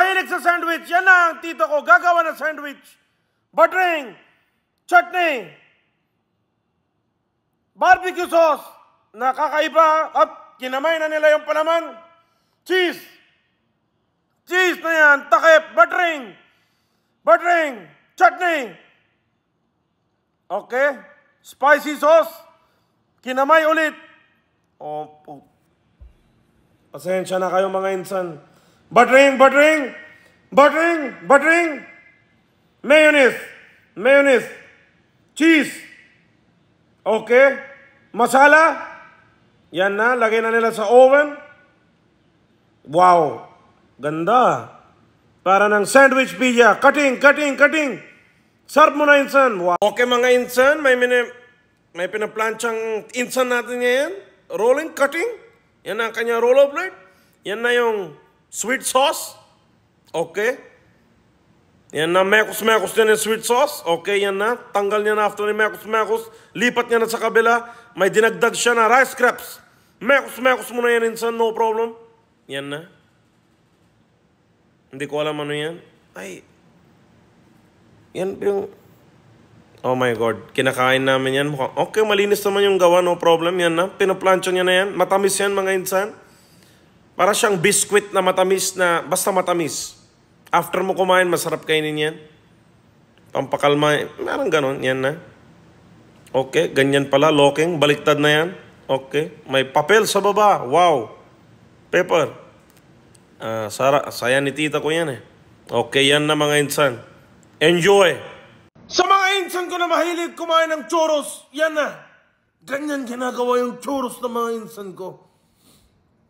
Mahilig sa sandwich. Yan na ang tito ko. Gagawa ng sandwich. Buttering. Chutney. Barbecue sauce. Nakakaiba. At kinamay na nila yung palaman. Cheese. Cheese na yan. Takip. Buttering. Buttering. Chutney. Okay. Spicy sauce. Kinamay ulit. Oh. Pasensya na kayo mga insan. Buttering. Mayonnaise. Cheese. Okay. Masala. Yan na. Lagay na nila sa oven. Wow. Ganda. Para ng sandwich pizza. Cutting. Sarap mo na insan. Wow. Okay mga insan. May pinaplanchang insan natin ngayon. Rolling, cutting. Yan na ang kanya roll-up plate. Yan na yung sweet sauce. Okay. Yan na, mekos din yung sweet sauce. Okay, yan na. Tanggal niya na after ni mekos. Lipat niya na sa kabila. May dinagdag siya na rice crepes. Mekos mo na yan insan, no problem. Yan na. Hindi ko alam ano yan. Ay. Yan yung... Oh my God. Kinakain namin yan. Okay, malinis naman yung gawa, no problem. Yan na. Pinaplansya niya na yan. Matamis yan mga insan. Para siyang biscuit na matamis na, basta matamis. After mo kumain, masarap kainin yan. Pampakalma, parang ganon, yan na. Okay, ganyan pala, locking, baliktad na yan. Okay, may papel sa baba, wow. Paper. Saya ni tita ko yan eh. Okay, yan na mga insan. Enjoy! Sa mga insan ko na mahilig kumain ng churros, yan na. Ganyan ginagawa yung churros ng mga insan ko.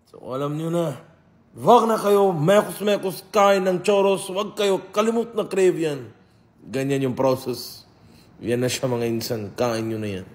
So, alam nyo na, wag na kayo mekos kain ng choros, wag kayo kalimut na crave yan. Ganyan yung process. Yan na siya mga insan, kain nyo na yan.